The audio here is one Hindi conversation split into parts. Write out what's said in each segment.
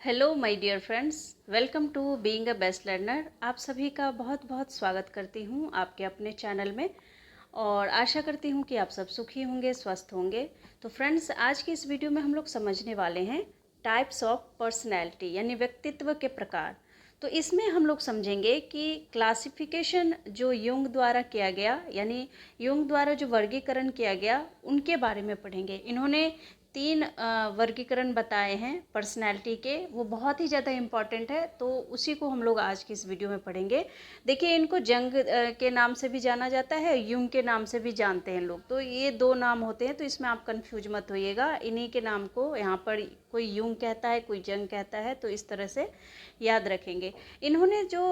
Hello my dear friends, welcome to being a best learner. आप सभी का बहुत बहुत स्वागत करती हूँ आपके अपने चैनल में और आशा करती हूँ कि आप सब सुखी होंगे, स्वस्थ होंगे। तो फ्रेंड्स, आज की इस वीडियो में हम लोग समझने वाले हैं टाइप्स ऑफ पर्सनैलिटी यानी व्यक्तित्व के प्रकार। तो इसमें हम लोग समझेंगे कि क्लासिफिकेशन जो यूंग द्वारा किया गया यानी यूंग द्वारा जो वर्गीकरण किया गया उनके बारे में पढ़ेंगे। इन्होंने तीन वर्गीकरण बताए हैं पर्सनैलिटी के, वो बहुत ही ज़्यादा इम्पॉर्टेंट है, तो उसी को हम लोग आज की इस वीडियो में पढ़ेंगे। देखिए, इनको जंग के नाम से भी जाना जाता है, यूंग के नाम से भी जानते हैं लोग। तो ये दो नाम होते हैं, तो इसमें आप कंफ्यूज मत होइएगा। इन्हीं के नाम को यहाँ पर कोई यूंग कहता है, कोई जंग कहता है, तो इस तरह से याद रखेंगे। इन्होंने जो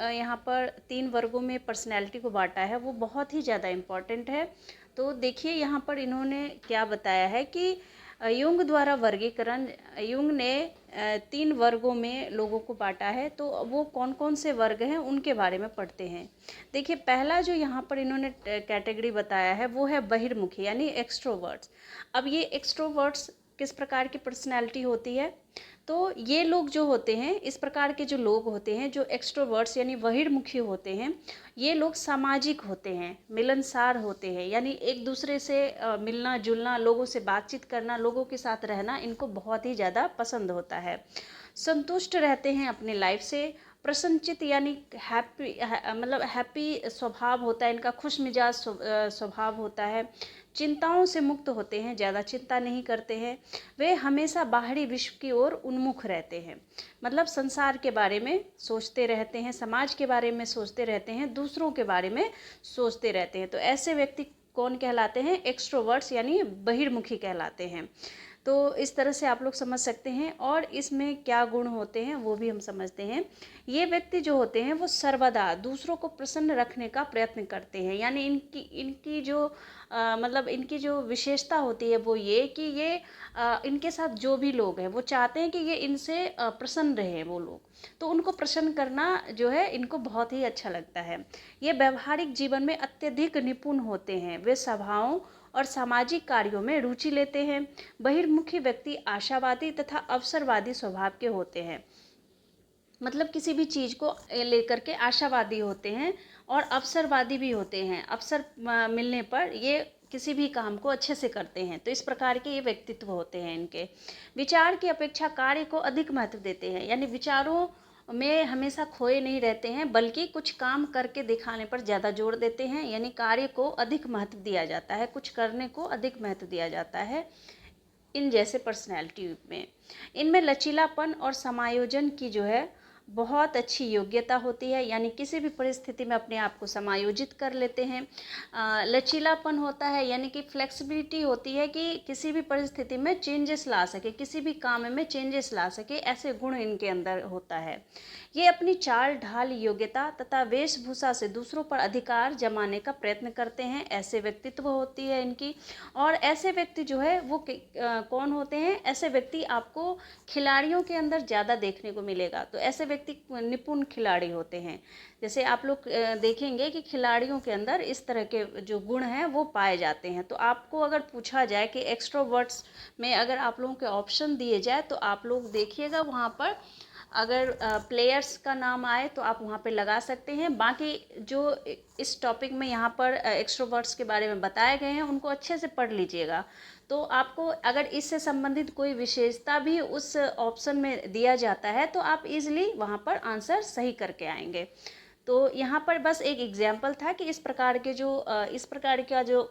यहाँ पर तीन वर्गों में पर्सनैलिटी को बांटा है वो बहुत ही ज़्यादा इम्पॉर्टेंट है। तो देखिए, यहाँ पर इन्होंने क्या बताया है कि यूंग द्वारा वर्गीकरण, यूंग ने तीन वर्गों में लोगों को बांटा है। तो वो कौन कौन से वर्ग हैं उनके बारे में पढ़ते हैं। देखिए, पहला जो यहाँ पर इन्होंने कैटेगरी बताया है वो है बहिर्मुखी यानी एक्सट्रोवर्ट्स। अब ये एक्सट्रोवर्ट्स किस प्रकार की पर्सनैलिटी होती है? तो ये लोग जो होते हैं, इस प्रकार के जो लोग होते हैं जो एक्सट्रोवर्ट्स यानी बहिर्मुखी होते हैं, ये लोग सामाजिक होते हैं, मिलनसार होते हैं, यानी एक दूसरे से मिलना जुलना, लोगों से बातचीत करना, लोगों के साथ रहना इनको बहुत ही ज़्यादा पसंद होता है। संतुष्ट रहते हैं अपने लाइफ से, प्रसन्नचित यानी हैप्पी, मतलब हैप्पी स्वभाव होता है इनका, खुश मिजाज स्वभाव होता है। चिंताओं से मुक्त होते हैं, ज़्यादा चिंता नहीं करते हैं। वे हमेशा बाहरी विश्व की ओर उन्मुख रहते हैं, मतलब संसार के बारे में सोचते रहते हैं, समाज के बारे में सोचते रहते हैं, दूसरों के बारे में सोचते रहते हैं। तो ऐसे व्यक्ति कौन कहलाते हैं? एक्सट्रोवर्ट्स यानी बहिर्मुखी कहलाते हैं। तो इस तरह से आप लोग समझ सकते हैं। और इसमें क्या गुण होते हैं वो भी हम समझते हैं। ये व्यक्ति जो होते हैं वो सर्वदा दूसरों को प्रसन्न रखने का प्रयत्न करते हैं, यानी इनकी इनकी जो मतलब इनकी जो विशेषता होती है वो ये कि ये इनके साथ जो भी लोग हैं वो चाहते हैं कि ये इनसे प्रसन्न रहे वो लोग। तो उनको प्रसन्न करना जो है इनको बहुत ही अच्छा लगता है। ये व्यवहारिक जीवन में अत्यधिक निपुण होते हैं, वे सभाओं और सामाजिक कार्यों में रुचि लेते हैं। बहिर्मुखी व्यक्ति आशावादी तथा अवसरवादी स्वभाव के होते हैं, मतलब किसी भी चीज़ को लेकर के आशावादी होते हैं और अवसरवादी भी होते हैं। अवसर मिलने पर ये किसी भी काम को अच्छे से करते हैं। तो इस प्रकार के ये व्यक्तित्व होते हैं इनके। विचार की अपेक्षा कार्य को अधिक महत्व देते हैं, यानी विचारों में हमेशा खोए नहीं रहते हैं, बल्कि कुछ काम करके दिखाने पर ज़्यादा जोर देते हैं, यानी कार्य को अधिक महत्व दिया जाता है, कुछ करने को अधिक महत्व दिया जाता है इन जैसे पर्सनैलिटी में। इनमें लचीलापन और समायोजन की जो है बहुत अच्छी योग्यता होती है, यानी किसी भी परिस्थिति में अपने आप को समायोजित कर लेते हैं। लचीलापन होता है यानी कि फ्लेक्सिबिलिटी होती है कि किसी भी परिस्थिति में चेंजेस ला सके, किसी भी काम में चेंजेस ला सके, ऐसे गुण इनके अंदर होता है। ये अपनी चाल ढाल, योग्यता तथा वेशभूषा से दूसरों पर अधिकार जमाने का प्रयत्न करते हैं, ऐसे व्यक्तित्व होती है इनकी। और ऐसे व्यक्ति जो है वो कौन होते हैं? ऐसे व्यक्ति आपको खिलाड़ियों के अंदर ज़्यादा देखने को मिलेगा। तो ऐसे व्यक्ति निपुण खिलाड़ी होते हैं। जैसे आप लोग देखेंगे कि खिलाड़ियों के अंदर इस तरह के जो गुण हैं वो पाए जाते हैं। तो आपको अगर पूछा जाए कि एक्सट्रोवर्ट्स में अगर आप लोगों के ऑप्शन दिए जाए तो आप लोग देखिएगा वहाँ पर अगर प्लेयर्स का नाम आए तो आप वहाँ पे लगा सकते हैं। बाकी जो इस टॉपिक में यहाँ पर एक्सट्रोवर्ट्स के बारे में बताए गए हैं उनको अच्छे से पढ़ लीजिएगा। तो आपको अगर इससे संबंधित कोई विशेषता भी उस ऑप्शन में दिया जाता है तो आप इजीली वहाँ पर आंसर सही करके आएंगे। तो यहाँ पर बस एक एग्जाम्पल था कि इस प्रकार का जो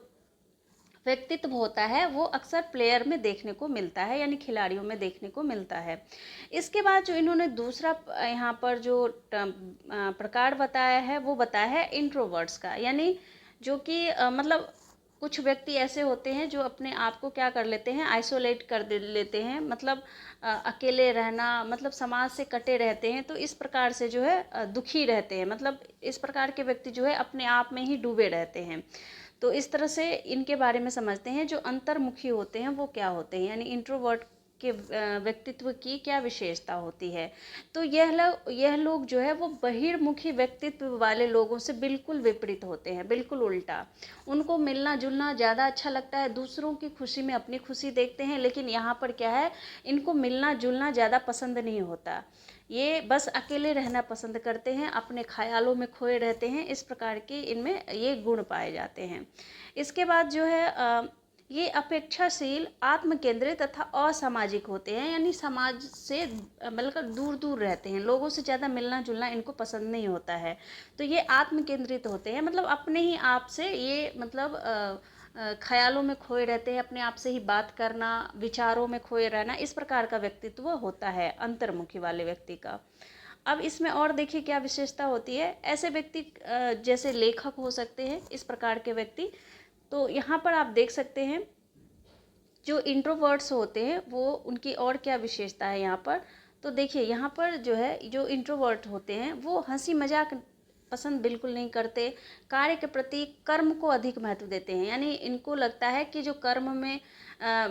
व्यक्तित्व होता है वो अक्सर प्लेयर में देखने को मिलता है, यानी खिलाड़ियों में देखने को मिलता है। इसके बाद जो इन्होंने दूसरा यहाँ पर जो प्रकार बताया है वो बताया है इंट्रोवर्ट्स का, यानी जो कि मतलब कुछ व्यक्ति ऐसे होते हैं जो अपने आप को क्या कर लेते हैं, आइसोलेट कर लेते हैं, मतलब अकेले रहना, मतलब समाज से कटे रहते हैं। तो इस प्रकार से जो है दुखी रहते हैं, मतलब इस प्रकार के व्यक्ति जो है अपने आप में ही डूबे रहते हैं। तो इस तरह से इनके बारे में समझते हैं। जो अंतर्मुखी होते हैं वो क्या होते हैं, यानी इंट्रोवर्ट के व्यक्तित्व की क्या विशेषता होती है। तो यह लोग जो है वो बहिर्मुखी व्यक्तित्व वाले लोगों से बिल्कुल विपरीत होते हैं, बिल्कुल उल्टा। उनको मिलना जुलना ज़्यादा अच्छा लगता है, दूसरों की खुशी में अपनी खुशी देखते हैं, लेकिन यहाँ पर क्या है, इनको मिलना जुलना ज़्यादा पसंद नहीं होता। ये बस अकेले रहना पसंद करते हैं, अपने ख्यालों में खोए रहते हैं। इस प्रकार के इनमें ये गुण पाए जाते हैं। इसके बाद जो है ये अपेक्षाशील, आत्मकेंद्रित तथा असामाजिक होते हैं, यानी समाज से मतलब दूर दूर रहते हैं, लोगों से ज़्यादा मिलना जुलना इनको पसंद नहीं होता है। तो ये आत्मकेंद्रित होते हैं, मतलब अपने ही आप से ये मतलब ख्यालों में खोए रहते हैं, अपने आप से ही बात करना, विचारों में खोए रहना, इस प्रकार का व्यक्तित्व होता है अंतर्मुखी वाले व्यक्ति का। अब इसमें और देखिए क्या विशेषता होती है। ऐसे व्यक्ति जैसे लेखक हो सकते हैं, इस प्रकार के व्यक्ति। तो यहाँ पर आप देख सकते हैं जो इंट्रोवर्ट्स होते हैं वो उनकी और क्या विशेषता है यहाँ पर। तो देखिए यहाँ पर जो है, जो इंट्रोवर्ट होते हैं वो हंसी मजाक पसंद बिल्कुल नहीं करते, कार्य के प्रति कर्म को अधिक महत्व देते हैं। यानी इनको लगता है कि जो कर्म में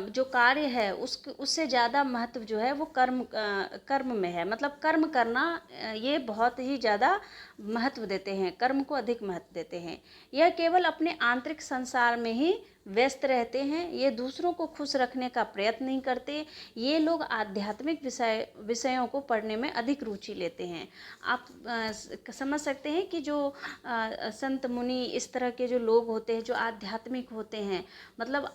जो कार्य है उससे ज़्यादा महत्व जो है वो कर्म में है, मतलब कर्म करना ये बहुत ही ज़्यादा महत्व देते हैं, कर्म को अधिक महत्व देते हैं। यह केवल अपने आंतरिक संसार में ही व्यस्त रहते हैं, ये दूसरों को खुश रखने का प्रयत्न नहीं करते। ये लोग आध्यात्मिक विषयों को पढ़ने में अधिक रुचि लेते हैं। आप समझ सकते हैं कि जो संत मुनि इस तरह के जो लोग होते हैं, जो आध्यात्मिक होते हैं, मतलब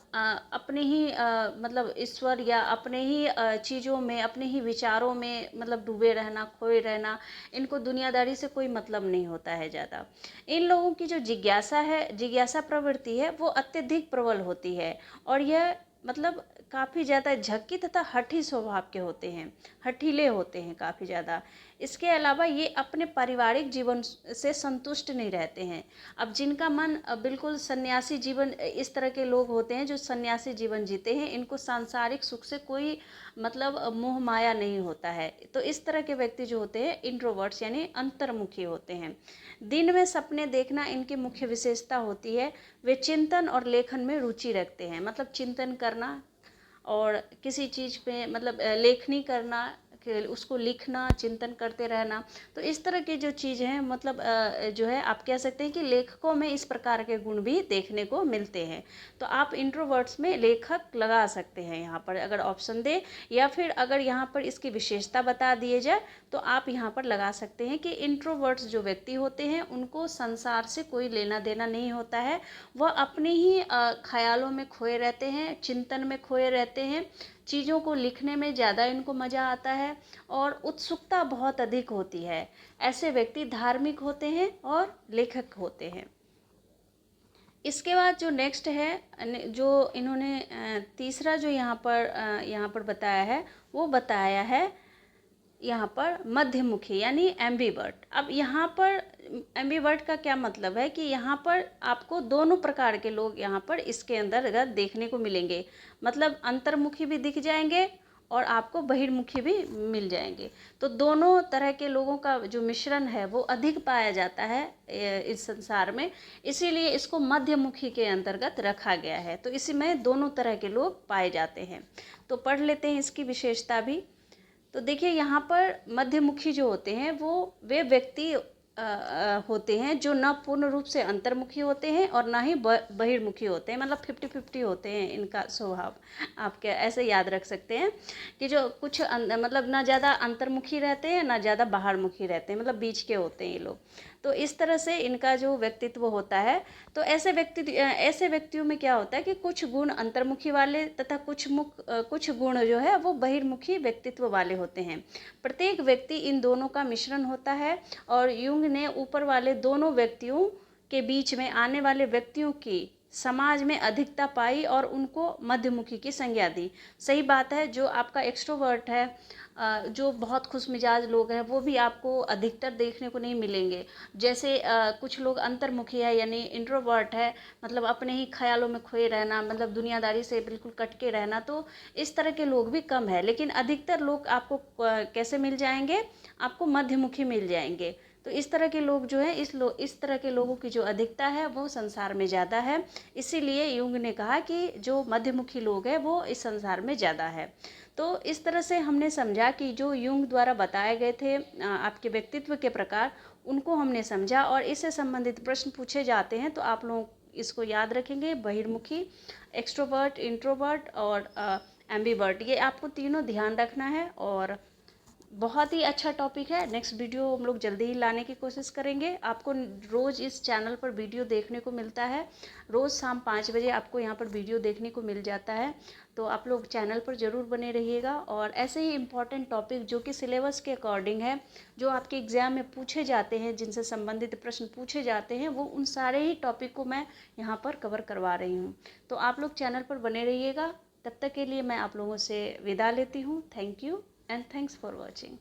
अपने ही मतलब ईश्वर या अपने ही चीज़ों में, अपने ही विचारों में मतलब डूबे रहना, खोए रहना, इनको दुनियादारी से कोई मतलब नहीं होता है ज़्यादा। इन लोगों की जो जिज्ञासा प्रवृत्ति है वो अत्यधिक प्रबल होती है, और यह मतलब काफ़ी ज़्यादा झक्की तथा हठी स्वभाव के होते हैं, हठीले होते हैं काफ़ी ज़्यादा। इसके अलावा ये अपने पारिवारिक जीवन से संतुष्ट नहीं रहते हैं। अब जिनका मन बिल्कुल सन्यासी जीवन, इस तरह के लोग होते हैं जो सन्यासी जीवन जीते हैं, इनको सांसारिक सुख से कोई मतलब मोह माया नहीं होता है। तो इस तरह के व्यक्ति जो होते हैं इंट्रोवर्ट्स यानी अंतर्मुखी होते हैं। दिन में सपने देखना इनकी मुख्य विशेषता होती है। वे चिंतन और लेखन में रुचि रखते हैं, मतलब चिंतन करना और किसी चीज़ पे मतलब लेखनी करना, उसको लिखना, चिंतन करते रहना। तो इस तरह की जो चीज़ हैं, मतलब जो है आप कह सकते हैं कि लेखकों में इस प्रकार के गुण भी देखने को मिलते हैं। तो आप इंट्रोवर्ट्स में लेखक लगा सकते हैं यहाँ पर अगर ऑप्शन दे, या फिर अगर यहाँ पर इसकी विशेषता बता दिए जाए तो आप यहाँ पर लगा सकते हैं कि इंट्रोवर्ट्स जो व्यक्ति होते हैं उनको संसार से कोई लेना देना नहीं होता है। वह अपने ही ख्यालों में खोए रहते हैं, चिंतन में खोए रहते हैं, चीज़ों को लिखने में ज़्यादा इनको मज़ा आता है और उत्सुकता बहुत अधिक होती है। ऐसे व्यक्ति धार्मिक होते हैं और लेखक होते हैं। इसके बाद जो नेक्स्ट है, जो इन्होंने तीसरा जो यहाँ पर बताया है, वो बताया है यहाँ पर मध्यमुखी यानी एम्बीवर्ट। अब यहाँ पर एम्बीवर्ट का क्या मतलब है कि यहाँ पर आपको दोनों प्रकार के लोग यहाँ पर इसके अंदर देखने को मिलेंगे, मतलब अंतर्मुखी भी दिख जाएंगे और आपको बहिर्मुखी भी मिल जाएंगे। तो दोनों तरह के लोगों का जो मिश्रण है वो अधिक पाया जाता है इस संसार में, इसीलिए इसको मध्यमुखी के अंतर्गत रखा गया है। तो इसमें दोनों तरह के लोग पाए जाते हैं। तो पढ़ लेते हैं इसकी विशेषता भी। तो देखिए यहाँ पर मध्यमुखी जो होते हैं वो वे व्यक्ति होते हैं जो न पूर्ण रूप से अंतर्मुखी होते हैं और ना ही बहिर्मुखी होते हैं, मतलब 50-50 होते हैं इनका स्वभाव। आप क्या ऐसे याद रख सकते हैं कि जो कुछ मतलब ना ज़्यादा अंतर्मुखी रहते हैं ना ज़्यादा बाहरमुखी रहते हैं, मतलब बीच के होते हैं ये लोग। तो इस तरह से इनका जो व्यक्तित्व होता है, तो ऐसे व्यक्तियों में क्या होता है कि कुछ गुण अंतर्मुखी वाले तथा कुछ गुण जो है वो बहिर्मुखी व्यक्तित्व वाले होते हैं। प्रत्येक व्यक्ति इन दोनों का मिश्रण होता है, और यूंग ने ऊपर वाले दोनों व्यक्तियों के बीच में आने वाले व्यक्तियों की समाज में अधिकता पाई और उनको मध्यमुखी की संज्ञा दी। सही बात है, जो आपका एक्सट्रोवर्ट है, जो बहुत खुश मिजाज लोग हैं, वो भी आपको अधिकतर देखने को नहीं मिलेंगे। जैसे कुछ लोग अंतर्मुखी है यानी इंट्रोवर्ट है, मतलब अपने ही ख्यालों में खोए रहना, मतलब दुनियादारी से बिल्कुल कट के रहना, तो इस तरह के लोग भी कम है। लेकिन अधिकतर लोग आपको कैसे मिल जाएंगे, आपको मध्यमुखी मिल जाएंगे। तो इस तरह के लोग जो है इस तरह के लोगों की जो अधिकता है वो संसार में ज़्यादा है। इसीलिए युंग ने कहा कि जो मध्यमुखी लोग हैं वो इस संसार में ज़्यादा है। तो इस तरह से हमने समझा कि जो युंग द्वारा बताए गए थे आपके व्यक्तित्व के प्रकार, उनको हमने समझा और इससे संबंधित प्रश्न पूछे जाते हैं तो आप लोग इसको याद रखेंगे। बहिर्मुखी, एक्सट्रोवर्ट, इंट्रोवर्ट और एम्बीवर्ट, ये आपको तीनों ध्यान रखना है। और बहुत ही अच्छा टॉपिक है। नेक्स्ट वीडियो हम लोग जल्दी ही लाने की कोशिश करेंगे। आपको रोज़ इस चैनल पर वीडियो देखने को मिलता है। रोज़ शाम 5 बजे आपको यहाँ पर वीडियो देखने को मिल जाता है। तो आप लोग चैनल पर ज़रूर बने रहिएगा। और ऐसे ही इम्पॉर्टेंट टॉपिक जो कि सिलेबस के अकॉर्डिंग है, जो आपके एग्ज़ाम में पूछे जाते हैं, जिनसे संबंधित प्रश्न पूछे जाते हैं, वो उन सारे ही टॉपिक को मैं यहाँ पर कवर करवा रही हूँ। तो आप लोग चैनल पर बने रहिएगा। तब तक के लिए मैं आप लोगों से विदा लेती हूँ। Thank you and thanks for watching.